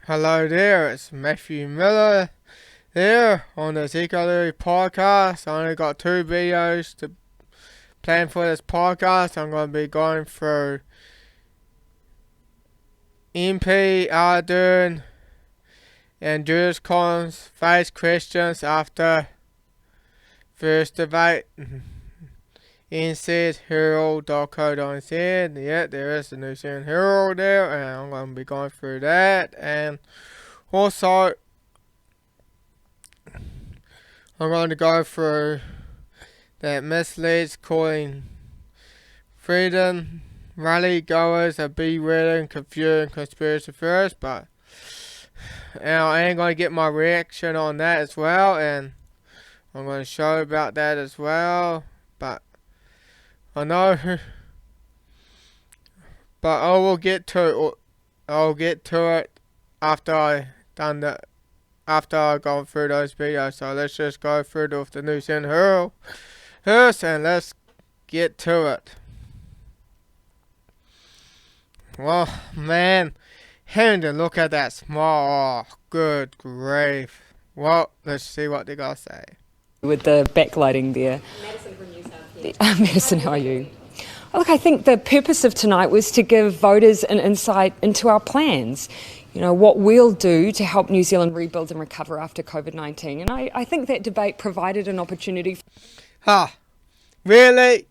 Hello there, it's Matthew Miller here on the Eco podcast. I only got 2 videos to plan for this podcast. I'm going to be going through MP Ardern and Collins face questions after first debate. NZ Herald.co.nz. Yeah, there is the New Zealand Herald there, and I'm going to be going through that. And also, I'm going to go through that Misleads calling freedom rally goers a bewildered and confused conspiracy theorists, but I ain't going to get my reaction on that as well, and I'm going to show about that as well. But I know, but I'll get to it after I go through those videos. So let's just go through the New Zealand Herald first, and let's get to it. Well, man, having to look at that smile, oh, good grief. Well, let's see what they got to say. With the backlighting there. Madison from New South Wales. Madison, how are you? Look, I think the purpose of tonight was to give voters an insight into our plans. You know, what we'll do to help New Zealand rebuild and recover after COVID-19. And I think that debate provided an opportunity. Really?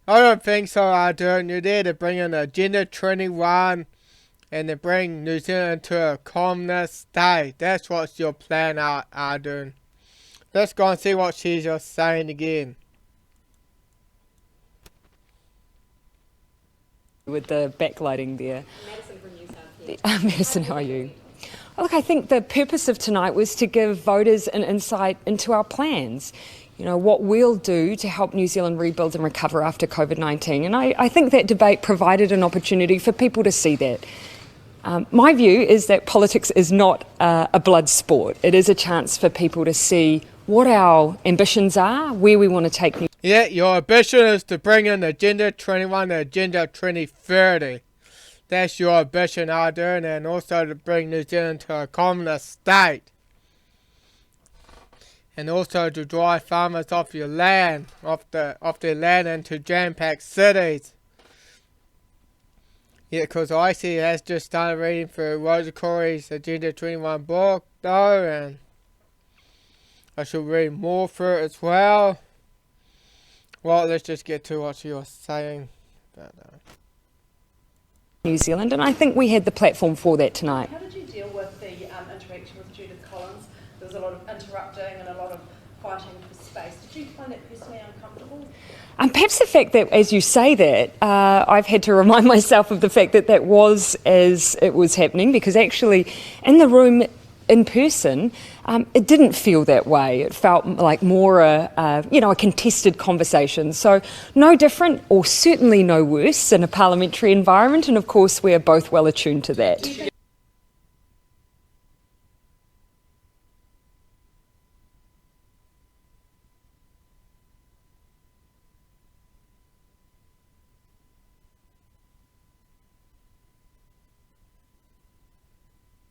I don't think so, Ardern. You're there to bring in Agenda 21 and to bring New Zealand to a communist state. That's what's your plan, Ardern. Let's go and see what she's just saying again. With the backlighting there. Madison from New South Wales. Madison, how are you? Look, I think the purpose of tonight was to give voters an insight into our plans. You know, what we'll do to help New Zealand rebuild and recover after COVID-19. And I think that debate provided an opportunity for people to see that. My view is that politics is not a blood sport. It is a chance for people to see what our ambitions are, where we want to take New. Yeah, your ambition is to bring in Agenda 21 to Agenda 2030. That's your ambition, Ardern, and also to bring New Zealand to a communist state. And also to drive farmers off your land, off their land into jam-packed cities. Yeah, because Icy has just started reading through Rosa Corey's Agenda 21 book, though, and I should read more through it as well. Well, let's just get to what she was saying about New Zealand, and I think we had the platform for that tonight. How did you deal with the interaction with Judith Collins? There was a lot of interrupting and a lot of fighting for space. Did you find that personally uncomfortable? Perhaps the fact that, as you say that, I've had to remind myself of the fact that that was as it was happening, because actually in the room in person, it didn't feel that way. It felt like more a contested conversation. So no different, or certainly no worse, in a parliamentary environment. And of course, we're both well attuned to that.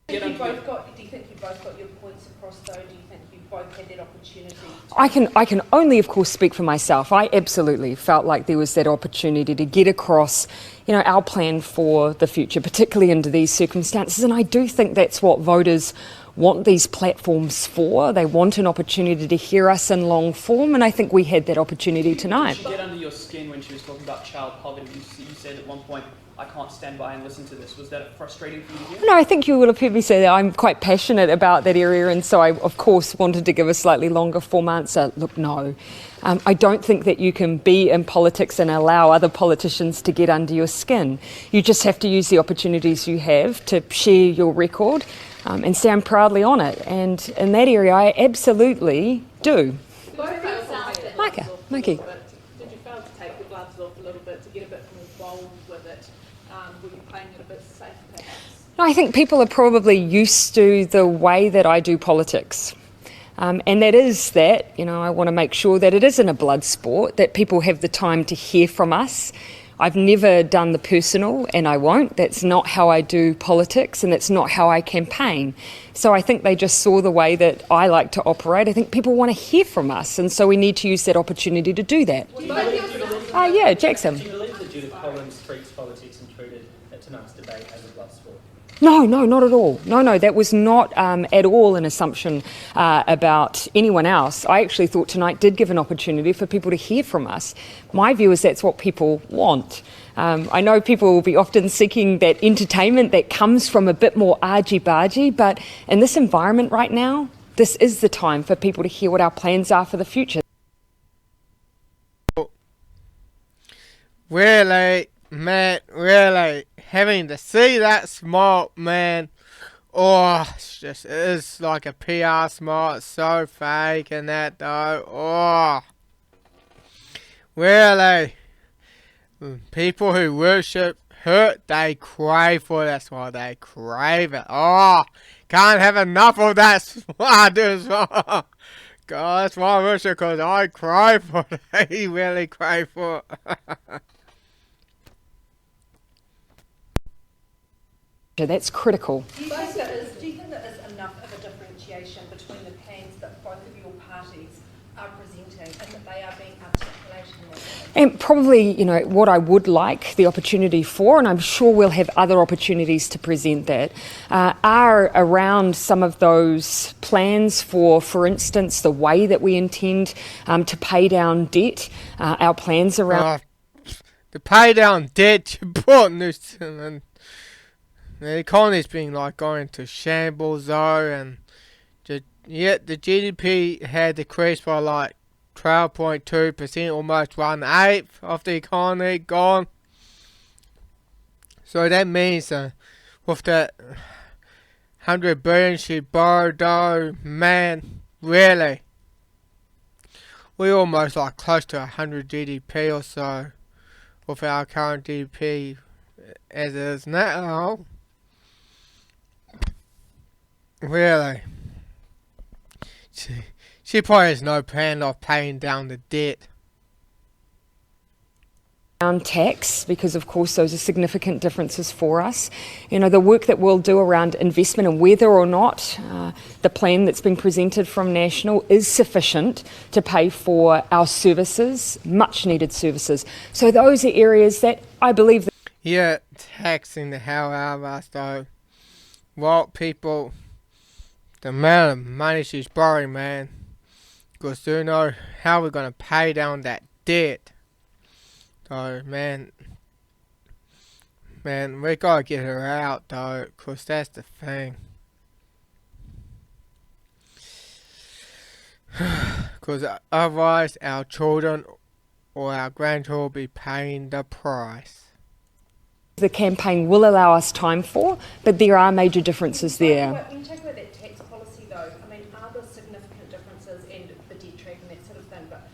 Do you think you both got your points across, though? Do you think you both had that opportunity? I can only, of course, speak for myself. I absolutely felt like there was that opportunity to get across, our plan for the future, particularly under these circumstances. And I do think that's what voters want these platforms for. They want an opportunity to hear us in long form, and I think we had that opportunity tonight. Did she get under your skin when she was talking about child poverty? You said at one point, I can't stand by and listen to this. Was that frustrating for you to hear? No, I think you will have heard me say that I'm quite passionate about that area, and so I, of course, wanted to give a slightly longer form answer. Look, no. I don't think that you can be in politics and allow other politicians to get under your skin. You just have to use the opportunities you have to share your record and stand proudly on it. And in that area, I absolutely do. Micah. Did you fail to take the gloves off a little bit to get a bit more bold with it? Were you playing it a bit safe, perhaps? No, I think people are probably used to the way that I do politics. And that is that, I want to make sure that it isn't a blood sport, that people have the time to hear from us. I've never done the personal, and I won't. That's not how I do politics, and that's not how I campaign. So I think they just saw the way that I like to operate. I think people want to hear from us, and so we need to use that opportunity to do that. Yeah, Jackson. Do you believe that Judith Collins treats politics and treated tonight's debate as a blood sport? No, not at all. No, that was not at all an assumption about anyone else. I actually thought tonight did give an opportunity for people to hear from us. My view is that's what people want. I know people will be often seeking that entertainment that comes from a bit more argy-bargy, but in this environment right now, this is the time for people to hear what our plans are for the future. Really, man, really, having to see that smile, man, it is like a PR smile. It's so fake and that though. Really, people who worship hurt, they crave for it. That's why they crave it. Can't have enough of that smile. I do smile. God, that's why I worship, because I crave for it. I really crave for it. That's critical. Do you think there is enough of a differentiation between the plans that both of your parties are presenting and that they are being articulated in that way? And probably, what I would like the opportunity for, and I'm sure we'll have other opportunities to present that, are around some of those plans for instance, the way that we intend to pay down debt, our plans around... to pay down debt, you brought New Zealand. The economy's been going to shambles though, and the GDP had decreased by 12.2%, almost 1/8 of the economy gone. So that means with that 100 billion she borrowed though, man, really, we almost close to 100 GDP or so with our current GDP as it is now. Really, she probably has no plan of paying down the debt. Tax, because of course those are significant differences for us. The work that we'll do around investment and whether or not the plan that's been presented from National is sufficient to pay for our services, much needed services. So those are areas that I believe that... Yeah, taxing the hell out of us though. People, the amount of money she's borrowing, man, because they don't know how we're going to pay down that debt. So, man, we got to get her out, though, because that's the thing. Because otherwise, our children or our grandchildren will be paying the price. The campaign will allow us time for, but there are major differences there. When you talk about that tax policy, though, are there significant differences and the debt trap and that sort of thing? But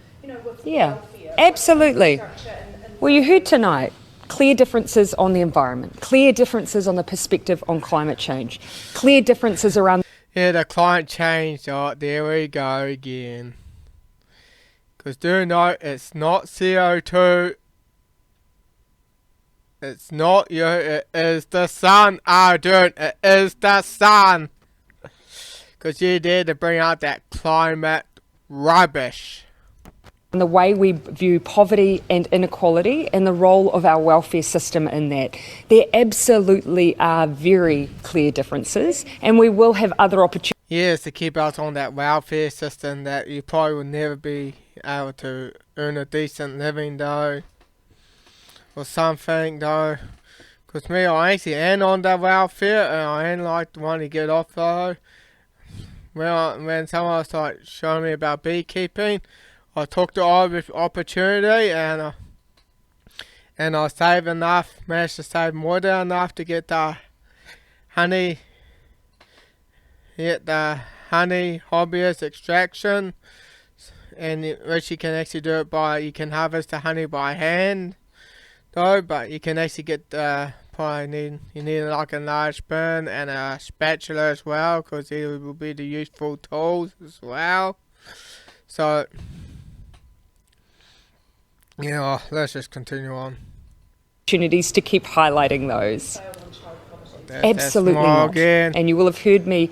with welfare, absolutely. Well, you heard tonight clear differences on the environment, clear differences on the perspective on climate change, clear differences around... Yeah, the climate change, there we go again. Because do know it's not CO2. It's not you, it is the sun, Ardern. It is the sun. Because you did to bring out that climate rubbish. And the way we view poverty and inequality and the role of our welfare system in that. There absolutely are very clear differences, and we will have other opportunities. Yes, to keep us on that welfare system that you probably will never be able to earn a decent living though. Or something though. Because me, I actually am on the welfare and I ain't the one to get off though. When someone started showing me about beekeeping, I took the opportunity and I saved enough, managed to save more than enough to get the honey hobbyist extraction, and which you can actually do it you can harvest the honey by hand though, but you can actually get you need a large spoon and a spatula as well, because they will be the useful tools as well. So let's just continue on. opportunities to keep highlighting those. Failed on child poverty. That's Absolutely small not. again. And you will have heard me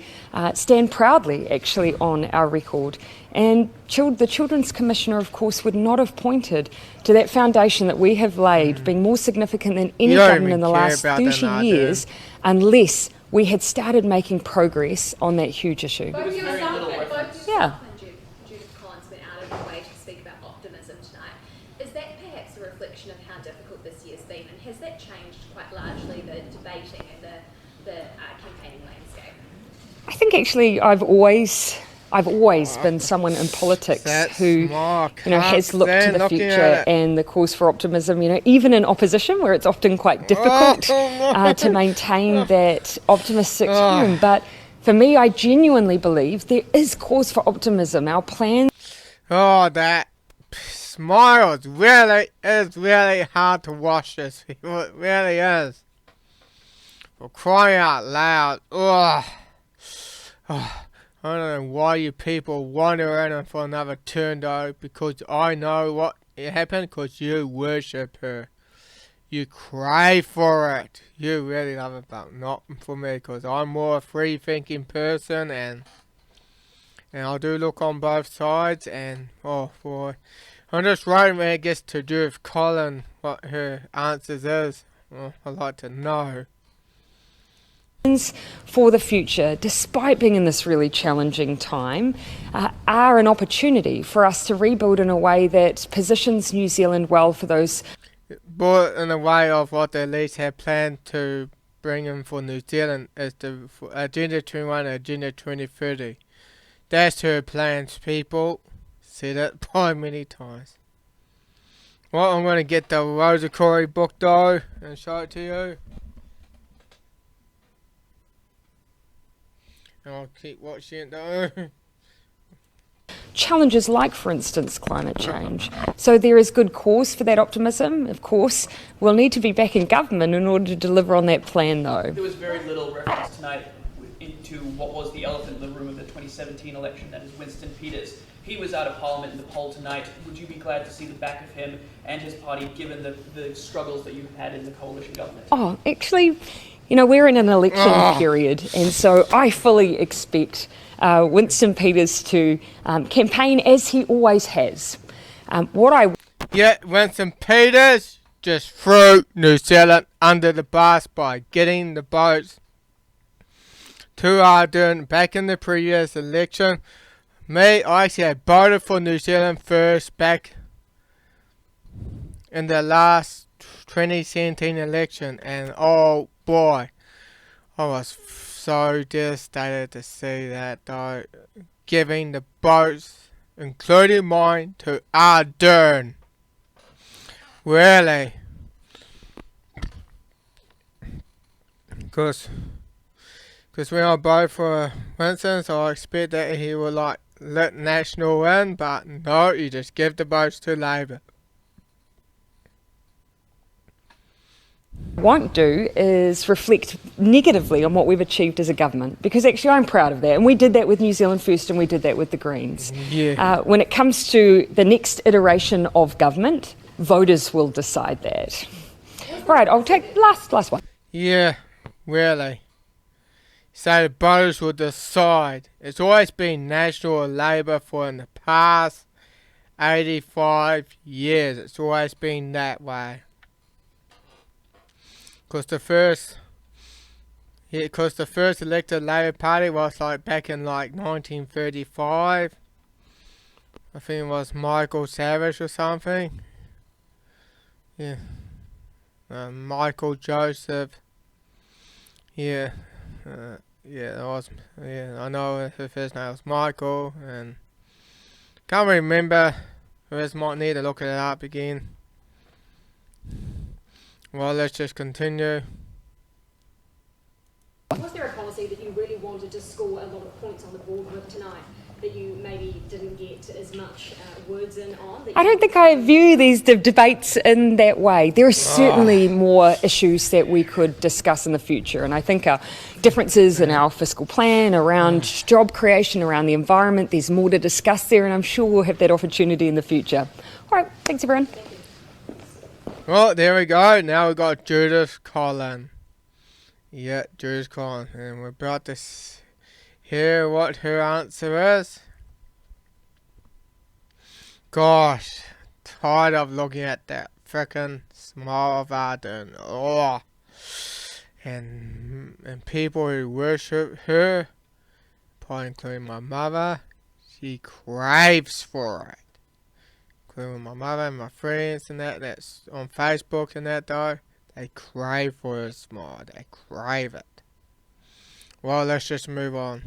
stand proudly, actually, on our record. And the Children's Commissioner, of course, would not have pointed to that foundation that we have laid being more significant than any You don't government even in the care last about 30 them, years unless we had started making progress on that huge issue. There was very little reference. Yeah. Judith Collins went out of her way to speak about optimism tonight. Is that perhaps a reflection of how difficult this year's been, and has that changed quite largely the debating and the campaigning landscape? I think actually I've always been someone in politics That's who small. has looked to Can't the stand looking future at it. and the cause for optimism, even in opposition where it's often quite difficult to maintain that optimistic tone. But for me, I genuinely believe there is cause for optimism. Our plans Oh, that smile is really hard to watch this. It really is. For crying out loud. Ugh. Oh, I don't know why you people wander in for another turn though, because I know what happened, because you worship her. You crave for it. You really love it, but not for me, because I'm more a free-thinking person, and I do look on both sides, and oh boy. I'm just writing when it gets to do with Colin, what her answers is. Oh, I'd like to know. for the future, despite being in this really challenging time, are an opportunity for us to rebuild in a way that positions New Zealand well for those. But in the way of what the elites have planned to bring in for New Zealand is the Agenda 21 and Agenda 2030. That's her plans, people. Said it by many times. Well, I'm going to get the Rosa Corey book though and show it to you. And I'll keep watching it though. Challenges like, for instance, climate change. So there is good cause for that optimism. Of course, we'll need to be back in government in order to deliver on that plan, though. There was very little reference tonight into what was the elephant in the room of the 2017 election, that is Winston Peters. He was out of Parliament in the poll tonight. Would you be glad to see the back of him and his party, given the struggles that you've had in the coalition government? Oh, actually, we're in an election period, and so I fully expect Winston Peters to campaign as he always has. Yet Winston Peters just threw New Zealand under the bus by getting the votes to Ardern back in the previous election. I actually had voted for New Zealand first back in the last 2017 election, and oh boy, I was so devastated to see that though, giving the votes, including mine, to Ardern. Really. Because when I voted for Winston, so I expect that he would let National win, but no, you just give the votes to Labour. Won't do is reflect negatively on what we've achieved as a government, because actually I'm proud of that, and we did that with New Zealand First and we did that with the Greens. Yeah. When it comes to the next iteration of government, voters will decide that. Right, I'll take last one. Yeah, really. So the voters will decide. It's always been National or Labour for in the past 85 years. It's always been that way. Because the first elected Labour Party was back in 1935. I think it was Michael Savage or something. Yeah. Michael Joseph. Yeah. I know her first name was Michael, and can't remember. I just might need to look it up again. Well, let's just continue. Was there a policy that you really wanted to score a lot of points on the board with tonight that you maybe didn't get as much words in on? I don't think I view these debates in that way. There are certainly more issues that we could discuss in the future, and I think our differences in our fiscal plan, around job creation, around the environment, there's more to discuss there, and I'm sure we'll have that opportunity in the future. All right, thanks everyone. Well, there we go. Now we got Judith Collins. Yeah, Judith Collins. And we're about to hear what her answer is. Gosh, tired of looking at that frickin' smile of Ardern. Oh. And people who worship her, probably including my mother, she craves for it. Including my mother and my friends and that's on Facebook and that though. They crave for her smile. They crave it. Well, let's just move on.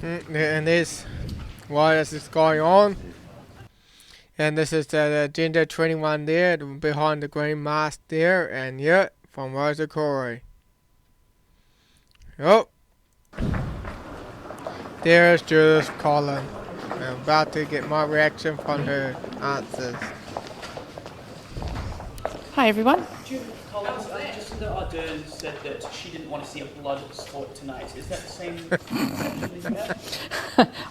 And this, why this is going on. And this is the Agenda 21 there, behind the green mask there, and yeah, from Rosa Corey. Oh, there is Judith Collins. I'm about to get my reaction from her answers. Hi everyone. Judith Collins, Jacinda Ardern said that she didn't want to see a blood sport tonight. Is that the same perception as you have?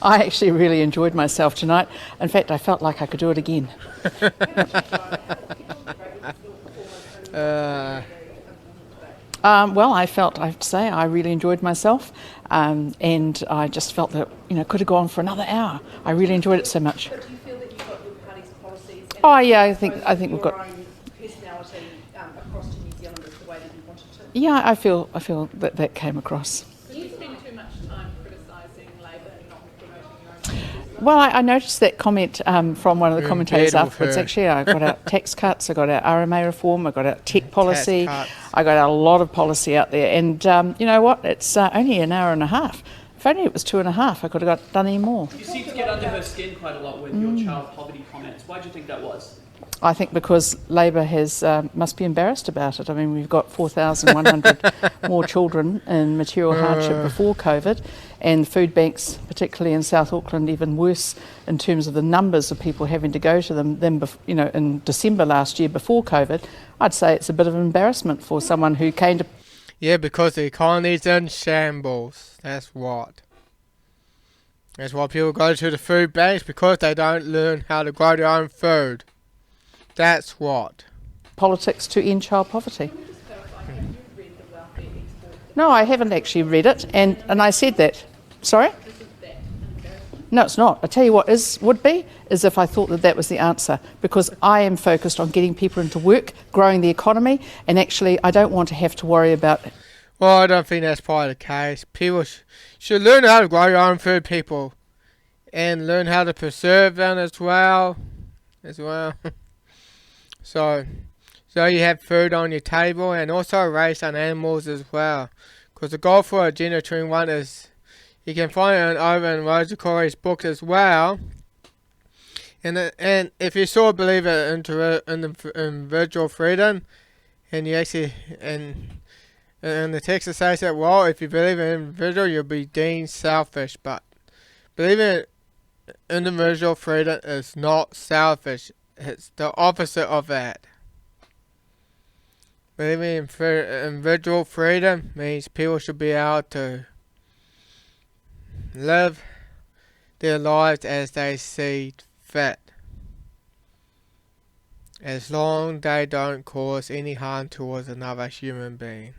I actually really enjoyed myself tonight. In fact, I felt like I could do it again. Well, I have to say, I really enjoyed myself, and I just felt that it could have gone for another hour. I really enjoyed it so much. But do you feel that you've got your party's policies? And Oh yeah, I think we've got. your own personality across to New Zealanders the way that you wanted to? Yeah, I feel that came across. Do you spend too much time criticising Labor and not promoting your own policies? Well, I noticed that comment from one of the commentators bed with afterwards. her. Actually, I got out tax cuts, I got out RMA reform, I got out tech policy, cuts. I got out a lot of policy out there. And you know what? It's only an hour and a half. If only it was 2.5, I could have got done any more. You seem to get under her skin quite a lot with your child poverty comments. Why do you think that was? I think because Labor must be embarrassed about it. I mean, we've got 4,100 more children in material hardship before COVID, and food banks, particularly in South Auckland, even worse in terms of the numbers of people having to go to them than in December last year before COVID. I'd say it's a bit of an embarrassment for someone who came to. Yeah, because the economy's in shambles. That's what. That's why people go to the food banks, because they don't learn how to grow their own food. That's what. Politics to end child poverty. Can we just clarify, have you read the welfare export? No, I haven't actually read it, and I said that. Sorry? Isn't that embarrassment? No, it's not. I tell you what would be if I thought that was the answer, because I am focused on getting people into work, growing the economy, and actually I don't want to have to worry about. Well, I don't think that's part of the case. People should learn how to grow your own food, people, and learn how to preserve them as well. So you have food on your table, and also raise on animals as well. Because the goal for Agenda 21 is, you can find it over in Rosa Corey's book as well. And if you sort of believe in individual freedom, and you actually and the text says that, well, if you believe in individual, you'll be deemed selfish. But believing in individual freedom is not selfish. It's the opposite of that. Believing in individual freedom means people should be able to live their lives as they see fit, as long as they don't cause any harm towards another human being.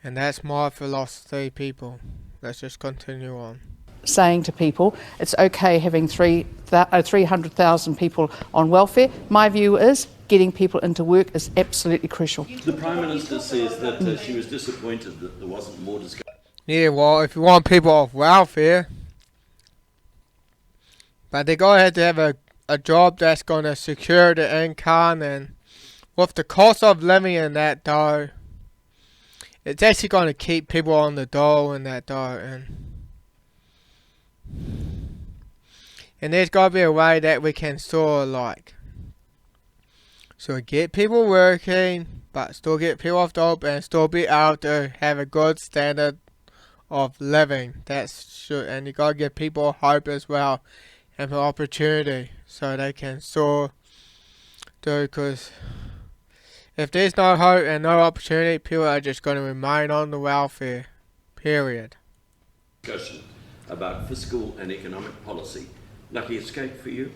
And that's my philosophy, people. Let's just continue on. Saying to people it's okay having 300,000 people on welfare. My view is getting people into work is absolutely crucial. The Prime Minister says that she was disappointed that there wasn't more discussion. Yeah, well, if you want people off welfare, but they gotta have to have a job that's gonna secure the income, and with the cost of living in that though, it's actually gonna keep people on the dole in that though, and there's gotta be a way that we can sort of get people working, but still get people off the dole and still be able to have a good standard of living. And you gotta give people hope as well, and an opportunity, so they can soar through. Because If there's no hope and no opportunity, people are just going to remain on the welfare. Period. Discussion about fiscal and economic policy. Lucky escape for you?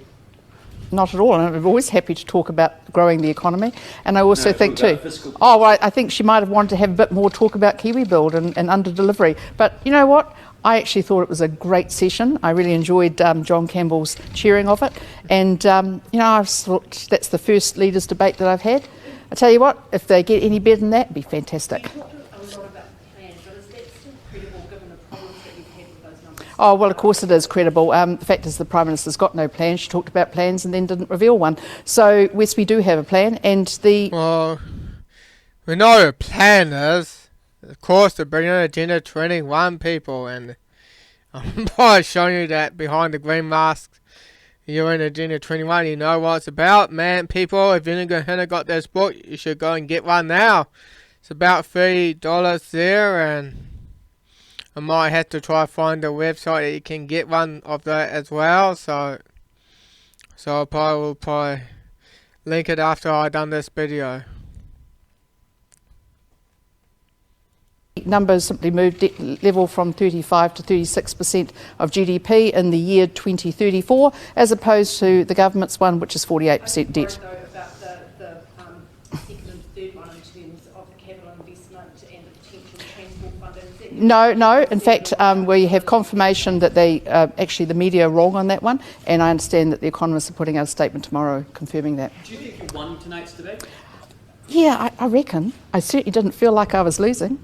Not at all. And I'm always happy to talk about growing the economy. And I also No, think talk too, about fiscal oh, well, I think she might have wanted to have a bit more talk about Kiwi Build and under delivery. But you know what? I actually thought it was a great session. I really enjoyed John Campbell's chairing of it. And, I thought that's the first leaders' debate that I've had. I tell you what, if they get any better than that, it'd be fantastic. You talked a lot about the plan, but is that still credible given the problems that you've had with those numbers? Oh, well, of course it is credible. The fact is the Prime Minister's got no plan. She talked about plans and then didn't reveal one. So, yes, we do have a plan. And Well, we know what a plan is. Of course, to bring in Agenda 21 people, and I'm probably showing you that behind the green mask. You're in Agenda 21, you know what it's about, man. People, if you haven't got this book, you should go and get one now. It's about $30 there, and I might have to try to find a website that you can get one of that as well. So I will probably link it after I've done this video. numbers simply moved debt level from 35 to 36% of GDP in the year 2034, as opposed to the government's one, which is 48% debt. Though, about the second and third one in terms of the capital investment and the potential transport funding. No. In fact, we have confirmation that actually the media are wrong on that one, and I understand that the economists are putting out a statement tomorrow confirming that. Do you think you won tonight's debate? Yeah, I reckon. I certainly didn't feel like I was losing.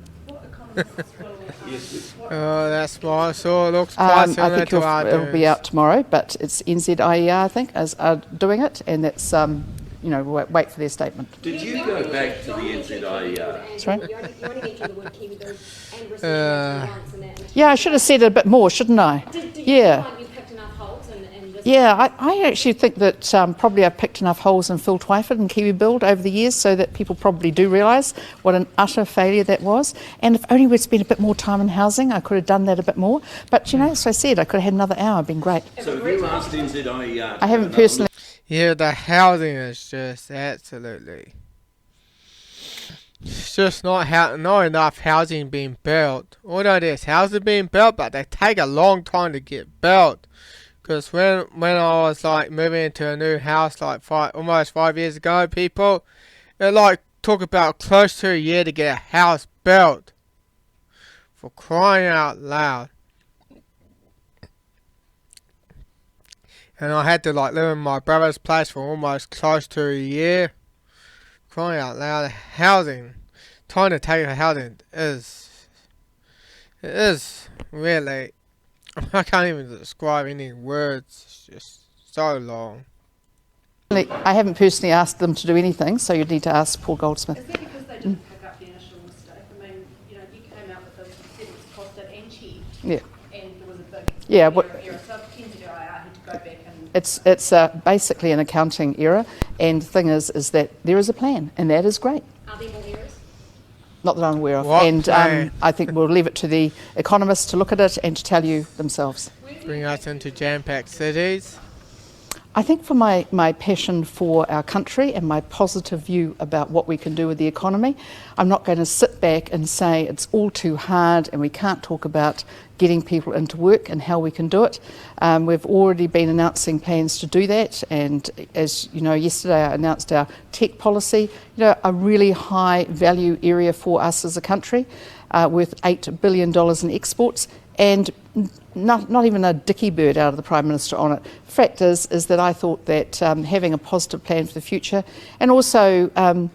That's why it looks quite I similar think to it'll be out tomorrow, but it's NZIER, I think, are doing it, and that's, we'll wait for their statement. Did you go back to the NZIER? Sorry? You only mentioned the word Kiwi Build and recession once and that. Yeah, I should have said it a bit more, shouldn't I? Do you Yeah. feel like you've picked enough holes in this? Yeah, I actually think that probably I've picked enough holes in Phil Twyford and Kiwi Build over the years so that people probably do realise what an utter failure that was. And if only we'd spent a bit more time in housing, I could have done that a bit more. But, as I said, I could have had another hour, been great. So you asked NZIER? I haven't personally... Yeah, the housing is just absolutely... It's just not enough housing being built. Although there's houses being built, but they take a long time to get built. Because when I was moving into a new house almost 5 years ago, people, it took about close to a year to get a house built. For crying out loud. And I had to live in my brother's place for almost close to a year. Crying out loud, housing, trying to take a housing is really, I can't even describe any words, it's just so long. I haven't personally asked them to do anything, so you'd need to ask Paul Goldsmith. Is that because they didn't pick up the initial mistake? I mean, you came out with this, you said it was costed and cheap. Yeah. And there was a big error. So NZIER had to go back and... It's basically an accounting error, and the thing is that there is a plan, and that is great. Are there more errors? Not that I'm aware of. What and plan? I think we'll leave it to the economists to look at it and to tell you themselves. Bring us into jam-packed cities. I think for my passion for our country and my positive view about what we can do with the economy, I'm not going to sit back and say it's all too hard and we can't talk about getting people into work and how we can do it. We've already been announcing plans to do that, and as you know, yesterday I announced our tech policy, a really high value area for us as a country, worth $8 billion in exports, and not even a dicky bird out of the Prime Minister on it. The fact is that I thought that having a positive plan for the future, and also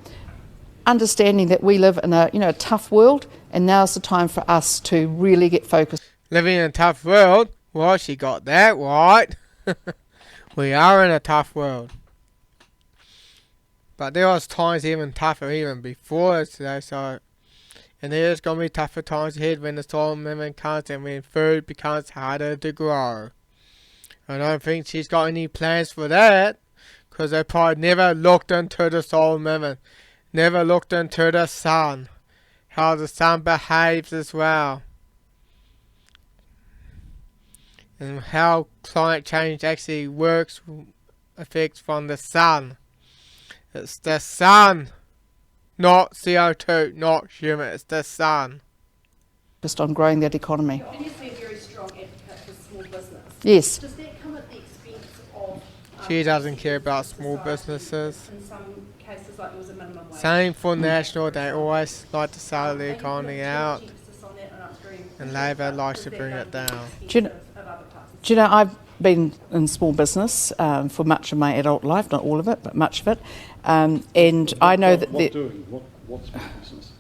understanding that we live in a tough world, and now's the time for us to really get focused. Living in a tough world? Well, she got that right. We are in a tough world. But there was times even tougher even before today, so... And there's going to be tougher times ahead when the soil amendment comes and when food becomes harder to grow. I don't think she's got any plans for that, because they probably never looked into the soil amendment, never looked into the sun, how the sun behaves as well, and how climate change actually works, effects from the sun. It's the sun Not CO2, not human, it's the sun. Just on growing that economy. And you've been a very strong advocate for small business. Yes. Does that come at the expense of... She doesn't care about small businesses. In some cases, like there was a minimum wage. Same for National, they always like to sell the And you put economy too much out, emphasis on that, and I'm very and Labor but likes does to that bring go it to the down. Do you know- expense of other parts of Do you know, I've been in small business for much of my adult life, not all of it, but much of it. And I know that What's small business?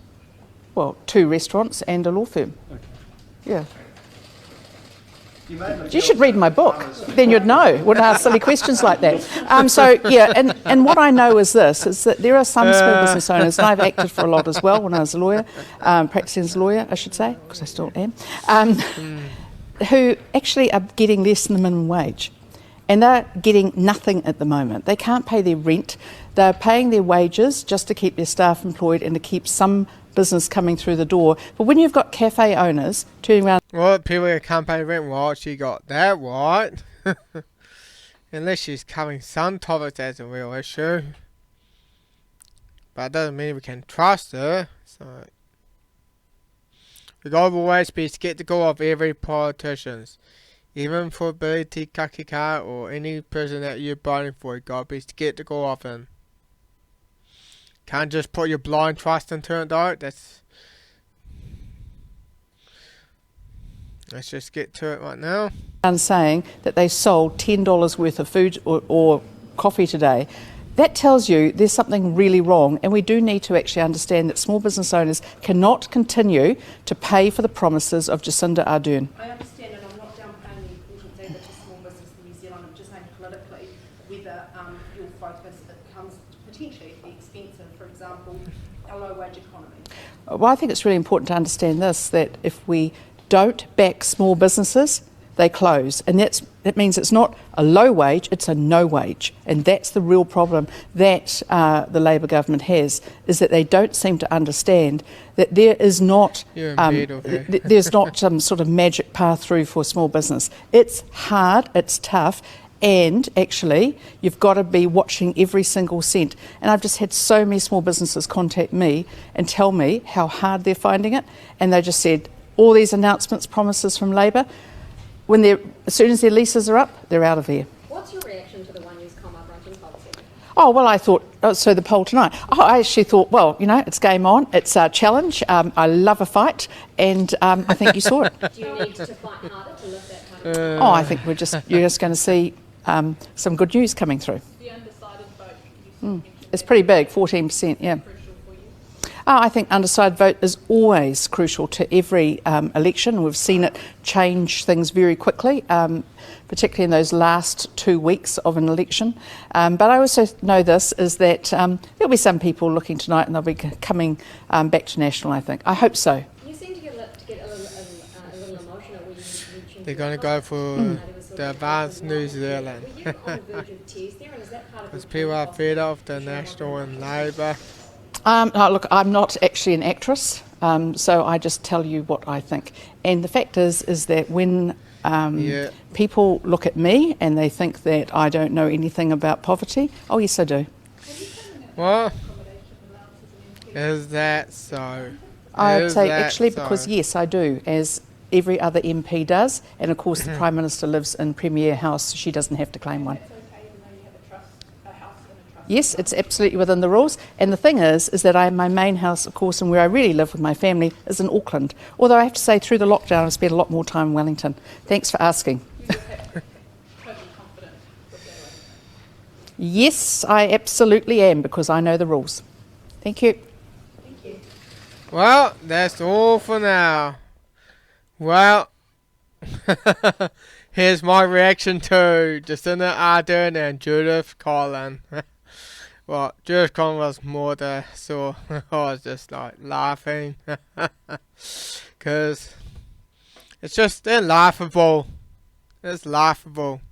well, 2 restaurants and a law firm. Okay. Yeah. You should read my book, then you'd know. Wouldn't ask silly questions like that. So yeah, and what I know is this: is that there are some small business owners, and I've acted for a lot as well when I was a lawyer, practicing as a lawyer, I should say, because I still am, who actually are getting less than the minimum wage, and they're getting nothing at the moment. They can't pay their rent. They're paying their wages just to keep their staff employed and to keep some business coming through the door. But when you've got cafe owners turning around, Well, people who can't pay rent, right, she got that right. Unless she's covering some topics as a real issue. But it doesn't mean we can trust her. So we gotta always be skeptical of every politician. Even for Billy T. Kakika or any person that you're voting for, you gotta be skeptical of him. Can't just put your blind trust into it though. Let's just get to it right now. saying that they sold $10 worth of food or coffee today, that tells you there's something really wrong, and we do need to actually understand that small business owners cannot continue to pay for the promises of Jacinda Ardern. I understand, and I'm not downplaying the importance either to small business in New Zealand. I'm just saying politically whether your focus comes potentially at the expense of, for example, a low wage economy. Well, I think it's really important to understand this, that if we don't back small businesses, they close. And that means it's not a low wage, it's a no wage. And that's the real problem that the Labor government has, is that they don't seem to understand that there is not there's not some sort of magic path through for small business. It's hard, it's tough, and actually you've got to be watching every single cent. And I've just had so many small businesses contact me and tell me how hard they're finding it, and they just said all these announcements, promises from Labor, as soon as their leases are up, they're out of there. What's your reaction to the One News Ardern and Collions? Oh, well, I thought, so the poll tonight. Oh, I actually thought, well, it's game on. It's a challenge. I love a fight, and I think you saw it. Do you need to fight harder to lift that kind of... I think you're just going to see some good news coming through. The undecided vote, It's pretty big, 14%, yeah. crucial for you. I think undecided vote is always crucial to every election. We've seen it change things very quickly, particularly in those last 2 weeks of an election. But I also know this, is that there'll be some people looking tonight and they'll be coming back to National, I think. I hope so. You seem to get a little emotional when you mentioned... They're going to go for the advanced New Zealand. Were you on the verge of tears there, and is that part of... Because people are fed off the National and Labor. Look, I'm not actually an actress, so I just tell you what I think. And the fact is that when people look at me and they think that I don't know anything about poverty, oh yes I do. What? Is that so? I'd say actually because yes I do, as every other MP does, and of course the Prime Minister lives in Premier House, so she doesn't have to claim one. Yes, it's absolutely within the rules. And the thing is that my main house, of course, and where I really live with my family, is in Auckland. Although I have to say, through the lockdown, I've spent a lot more time in Wellington. Thanks for asking. Yes, I absolutely am, because I know the rules. Thank you. Thank you. Well, that's all for now. Well, here's my reaction to Jacinda Ardern and Judith Collins. Well, Judith Collins was more so I was just like laughing. Because they're laughable. It's laughable.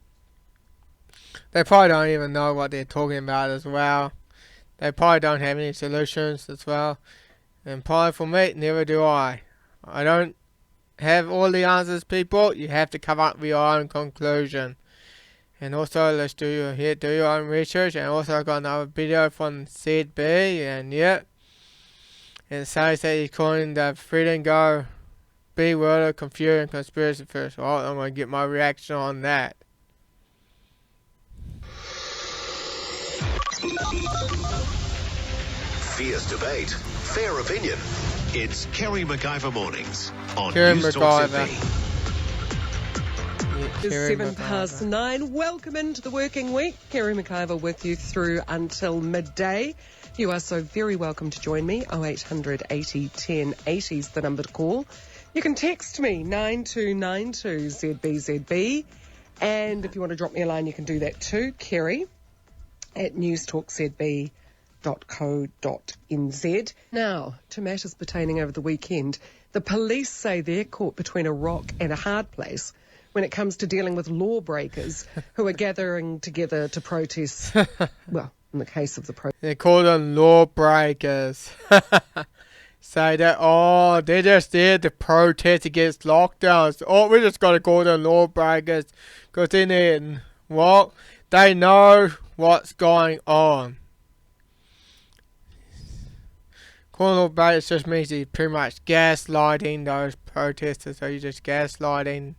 They probably don't even know what they're talking about as well. They probably don't have any solutions as well. And probably for me, never do I. I don't have all the answers, people. You have to come up with your own conclusion. And also, let's do your own research. And also, I got another video from ZB. And yeah, and says that he's calling the Freedom Go Bewildered, Confused, and Conspiracy Theorists. Well, I'm going to get my reaction on that. Fierce debate, fair opinion. It's Kerre McIvor Mornings on Kerre News Talk McIvor. ZB. It's 9:07. Welcome into the working week. Kerre McIvor with you through until midday. You are so very welcome to join me. 0800 80 10 80 is the number to call. You can text me 9292 ZBZB. And if you want to drop me a line, you can do that too. Kerre at newstalkzb.co.nz. Now, to matters pertaining over the weekend. The police say they're caught between a rock and a hard place when it comes to dealing with lawbreakers who are gathering together to protest, well, in the case of the protest. They call them lawbreakers. Say that, they're just there to protest against lockdowns. We just got to call them lawbreakers because they know what's going on. Calling lawbreakers just means he's pretty much gaslighting those protesters, so you're just gaslighting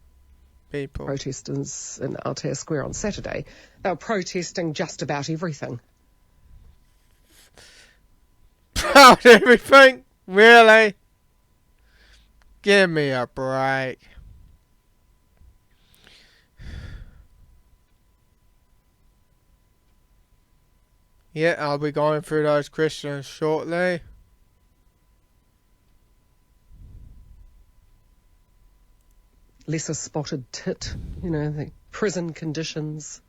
people. Protesters in Aotea Square on Saturday, they were protesting just about everything. About everything? Really? Give me a break. Yeah, I'll be going through those questions shortly. Lesser spotted tit, the prison conditions,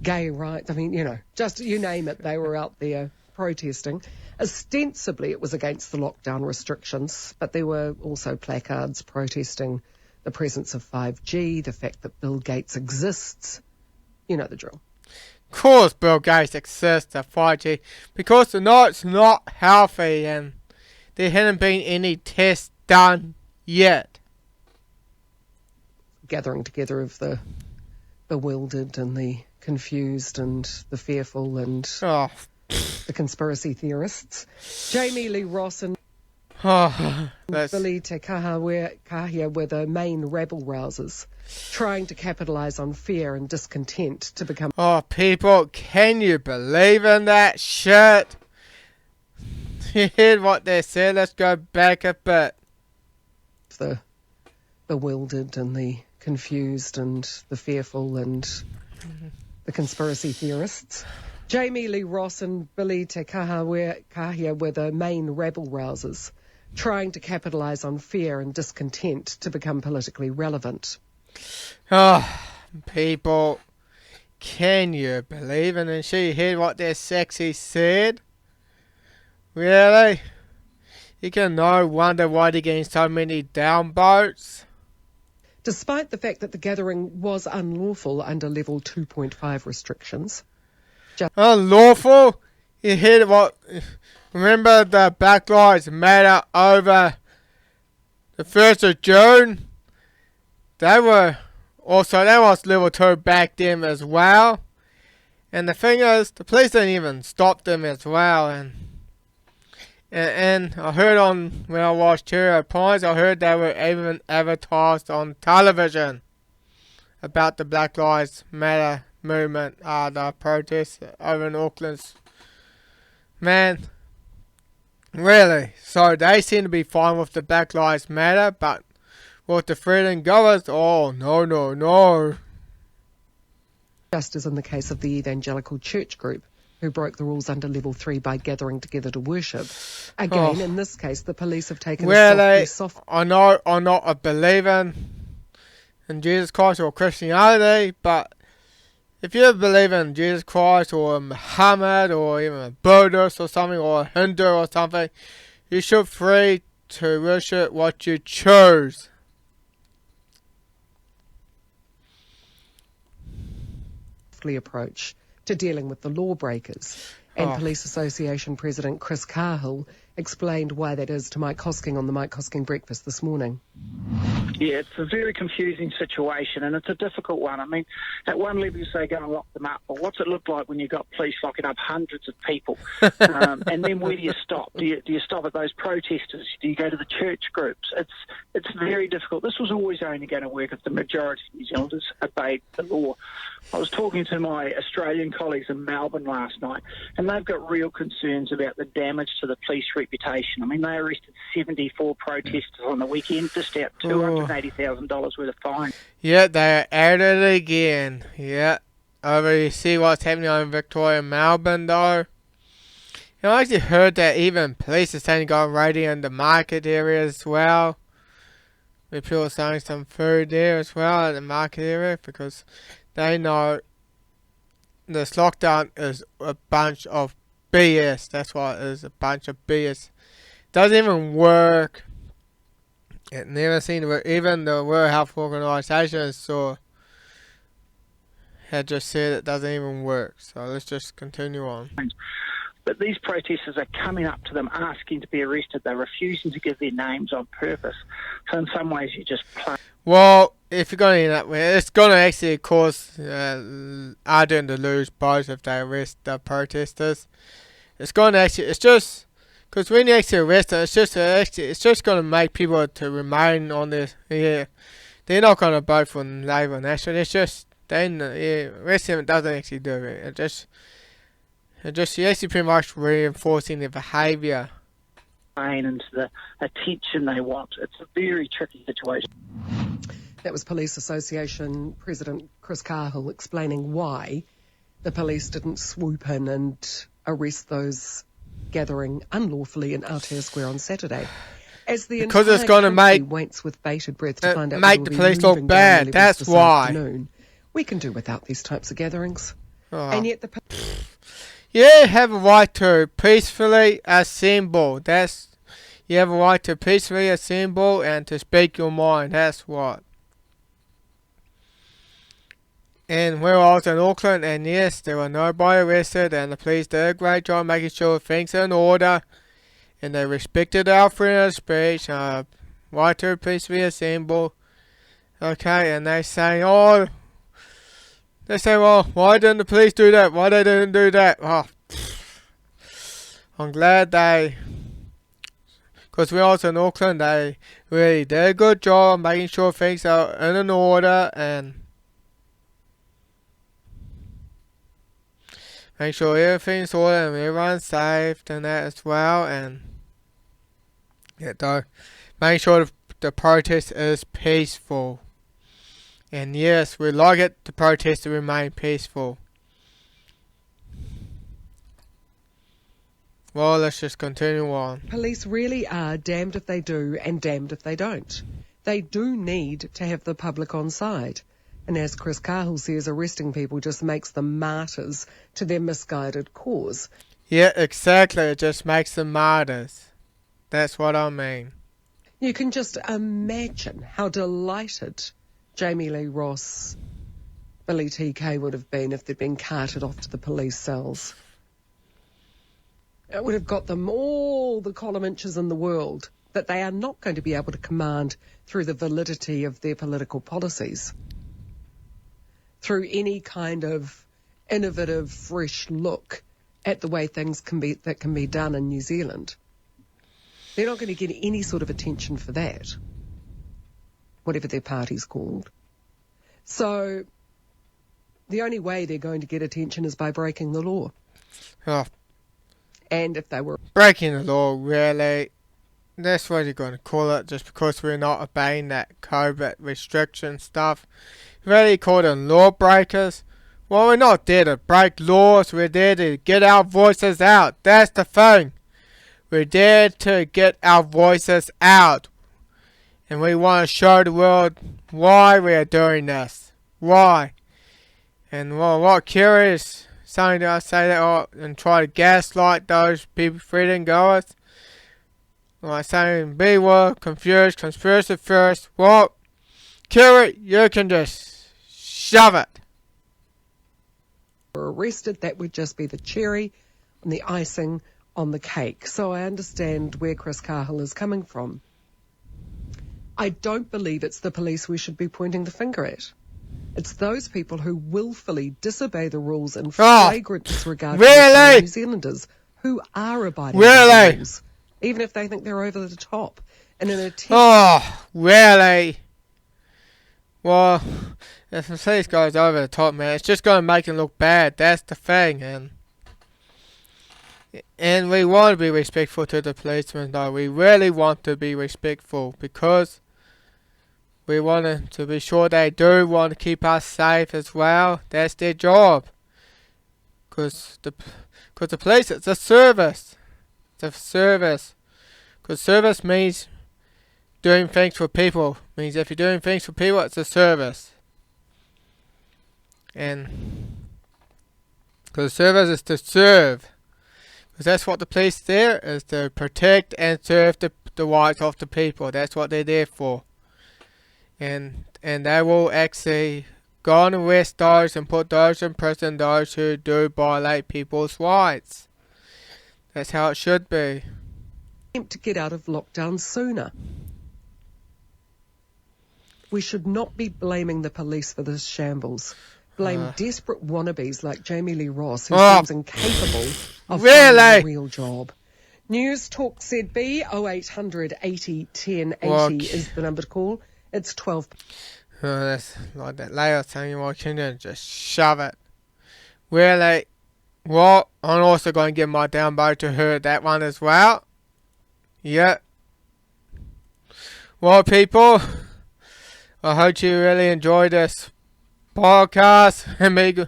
gay rights, just you name it, they were out there protesting. Ostensibly it was against the lockdown restrictions, but there were also placards protesting the presence of 5G, the fact that Bill Gates exists. You know the drill. Of course Bill Gates exists at 5G, because it's not healthy and there hadn't been any tests done yet. Gathering together of the bewildered and the confused and the fearful and the conspiracy theorists. Jamie Lee Ross and Billy Te Kahia were the main rabble rousers, trying to capitalise on fear and discontent to become... People, can you believe in that shit? You heard what they said? Let's go back a bit. The bewildered and the confused and the fearful and the conspiracy theorists. Jamie Lee Ross and Billy Te Kahia were the main rabble rousers, trying to capitalise on fear and discontent to become politically relevant. People, can you believe it? And she heard what their sexy said? Really? You can no wonder why they're getting so many downvotes. Despite the fact that the gathering was unlawful under level 2.5 restrictions. Unlawful? You heard what... Remember the Black Lives Matter over the 1st of June? That was level 2 back then as well. And the thing is, the police didn't even stop them as well. And I heard when I watched Terror Pines, I heard they were even advertised on television about the Black Lives Matter movement, the protests over in Auckland. Man, really? So they seem to be fine with the Black Lives Matter, but with the Freedom Goers, no. Just as in the case of the evangelical church group, who broke the rules under level 3 by gathering together to worship. Again, in this case, the police have taken a soft... I'm not a believer in Jesus Christ or Christianity, but if you believe in Jesus Christ or Muhammad or even a Buddhist or something, or a Hindu or something, you should be free to worship what you choose. ...approach to dealing with the lawbreakers. And Police Association President Chris Cahill explained why that is to Mike Hosking on the Mike Hosking Breakfast this morning. Yeah, it's a very confusing situation, and it's a difficult one. I mean, at one level you say go and lock them up, but what's it look like when you've got police locking up hundreds of people? And then where do you stop? Do you stop at those protesters? Do you go to the church groups? It's very difficult. This was always only going to work if the majority of New Zealanders obeyed the law. I was talking to my Australian colleagues in Melbourne last night, and they've got real concerns about the damage to the police reputation. I mean, they arrested 74 protesters on the weekend, dished out $280,000 worth of fines. Yeah, they added it again. Yeah. Over you see what's happening in Victoria and Melbourne, though. You know, I actually heard that even police are saying go raiding in the market area as well. With people selling some food there as well at the market area, because they know this lockdown is a bunch of BS. That's what it is, a bunch of BS. Doesn't even work. It never seemed to work. Even the World Health Organization had just said it doesn't even work. So let's just continue on. But these protesters are coming up to them asking to be arrested. They're refusing to give their names on purpose. So in some ways you just play. Well, if you're going to end up with it, it's going to actually cause Ardern to lose both if they arrest the protesters. It's going to actually, it's just, because when you actually arrest them, it's just going to make people to remain on this. Yeah, they're not going to vote for Labour and National. It's just, arresting them doesn't actually do it. You're actually pretty much reinforcing their behaviour. Into the attention they want. It's a very tricky situation. That was Police Association President Chris Cahill explaining why the police didn't swoop in and arrest those gathering unlawfully in Aotea Square on Saturday. As the because it's going to waits with bated breath to find out make the police look bad. That's why. We can do without these types of gatherings. Oh. And yet you have a right to peacefully assemble. You have a right to peacefully assemble and to speak your mind. That's what. And we're also in Auckland, and yes, there were nobody arrested, and the police did a great job making sure things are in order, and they respected our freedom of speech, right to peacefully assemble. Okay, and they say, well, why didn't the police do that? Why they didn't do that? Oh, I'm glad because we're also in Auckland, they really did a good job making sure things are in an order and make sure everything's ordered and everyone's safe and that as well, and make sure the protest is peaceful. And yes, we'd like the protest to remain peaceful. Well, let's just continue on. Police really are damned if they do and damned if they don't. They do need to have the public on side. And as Chris Cahill says, arresting people just makes them martyrs to their misguided cause. Yeah, exactly. It just makes them martyrs. That's what I mean. You can just imagine how delighted Jamie Lee Ross, Billy T.K. would have been if they'd been carted off to the police cells. It would have got them all the column inches in the world that they are not going to be able to command through the validity of their political policies, through any kind of innovative, fresh look at the way things can be done in New Zealand. They're not going to get any sort of attention for that, whatever their party's called. So the only way they're going to get attention is by breaking the law. Oh. And if they were breaking the law, really, that's what you're going to call it, just because we're not obeying that COVID restriction stuff. Really call them lawbreakers. Well, we're not there to break laws, we're there to get our voices out. That's the thing. We're there to get our voices out. And we want to show the world why we are doing this. Why. And well, what Kerre is saying to us, say that and try to gaslight those people, freedom goers. Like saying, beware, confused, conspiracy theorists. Well, Kerre, you can just shove it. Were arrested, that would just be the cherry and the icing on the cake. So I understand where Chris Cahill is coming from. I don't believe it's the police we should be pointing the finger at. It's those people who willfully disobey the rules in flagrant disregard for fellow New Zealanders who are abiding by the rules, even if they think they're over the top. And in an attempt... Oh, really? Well, if the police goes over the top, man, it's just going to make them look bad. That's the thing, and we want to be respectful to the policemen, though. We really want to be respectful because we want to be sure they do want to keep us safe as well. That's their job. Because the police, it's a service. It's a service. Because service means doing things for people. Means if you're doing things for people, it's a service. And because service is to serve. Because that's what the police there is, to protect and serve the rights of the people. That's what they're there for. And they will actually go and arrest those and put those in prison, those who do violate people's rights. That's how it should be. To get out of lockdown sooner. We should not be blaming the police for this shambles. Blame desperate wannabes like Jamie Lee Ross, who seems incapable of finding a real job. News Talk ZB 0800 80 10 80 is the number to call. It's 12. Oh, that's like that layer saying, well, can you just shove it? Really? Well, I'm also going to give my downvote to her that one as well. Yeah. Well, people, I hope you really enjoyed this podcast and me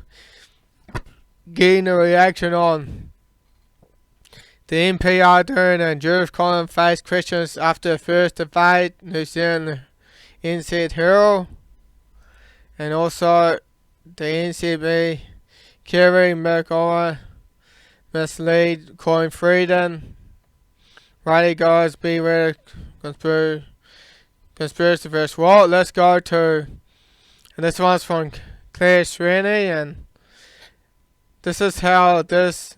getting a reaction on the MP Ardern and Collins face questions after the first debate, New Zealand NZ Herald, and also the NCB Kerre, McIvor, Misleads, calling freedom, Riley Goers, Bewildered, Conspiracy Theorists. Well, let's go to, and this one's from Kerre, and this is how this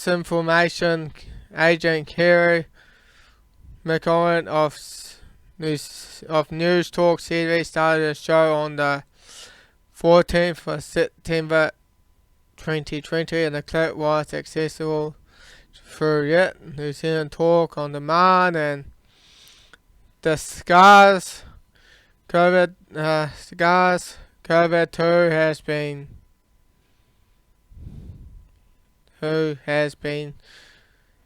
information agent Kerre McIvor of News Talk TV started a show on the 14th of September 2020, and the clip was accessible through New Zealand Talk on Demand, and the COVID-2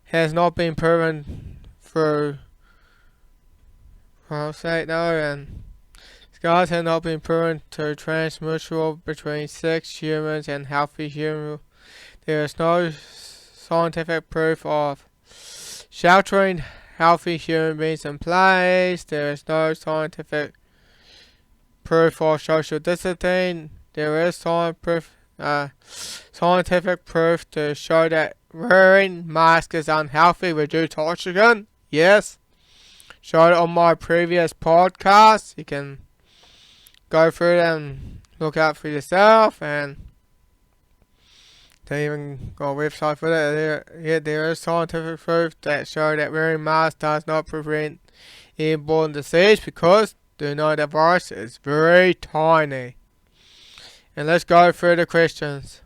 has not been proven through and scars have not been proven to transmissible between sick humans and healthy humans. There is no scientific proof of sheltering healthy human beings in place. There is no scientific proof of social distancing. There is scientific proof to show that wearing masks is unhealthy, reduce oxygen. Yes. Showed it on my previous podcast. You can go through it and look out for yourself, and they even got a website for that. There is scientific proof that show that wearing masks does not prevent airborne disease, because do know the virus is very tiny. And let's go through the questions.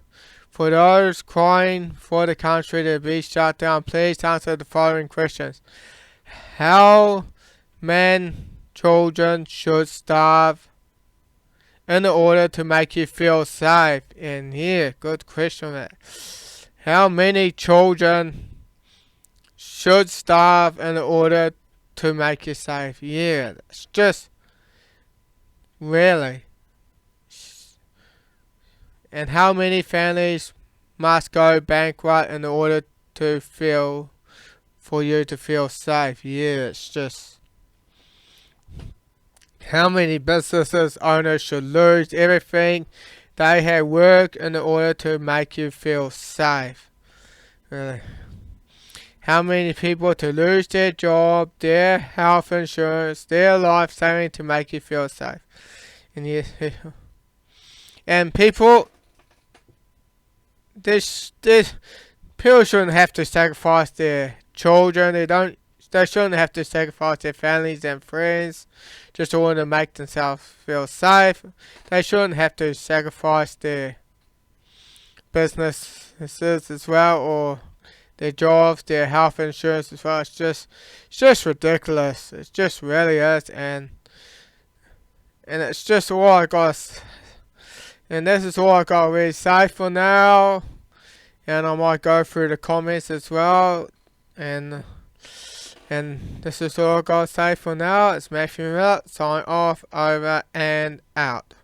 For those crying for the country to be shut down, please answer the following questions. How many children should starve in order to make you feel safe? And here, good question. How many children should starve in order to make you safe? Yeah, that's just really. And how many families must go bankrupt in order to for you to feel safe? Yeah, it's just. How many businesses owners should lose everything they have worked in order to make you feel safe? Really. How many people to lose their job, their health insurance, their life saving to make you feel safe? And yes, and people, this people shouldn't have to sacrifice their children. They don't they shouldn't have to sacrifice their families and friends just in order to make themselves feel safe. They shouldn't have to sacrifice their businesses as well, or their jobs, their health insurance as well. It's just ridiculous. It just really is, and it's just all I got. And this is all I got to really say for now. And I might go through the comments as well. And this is all I got to say for now. It's McIvor, sign off, over and out.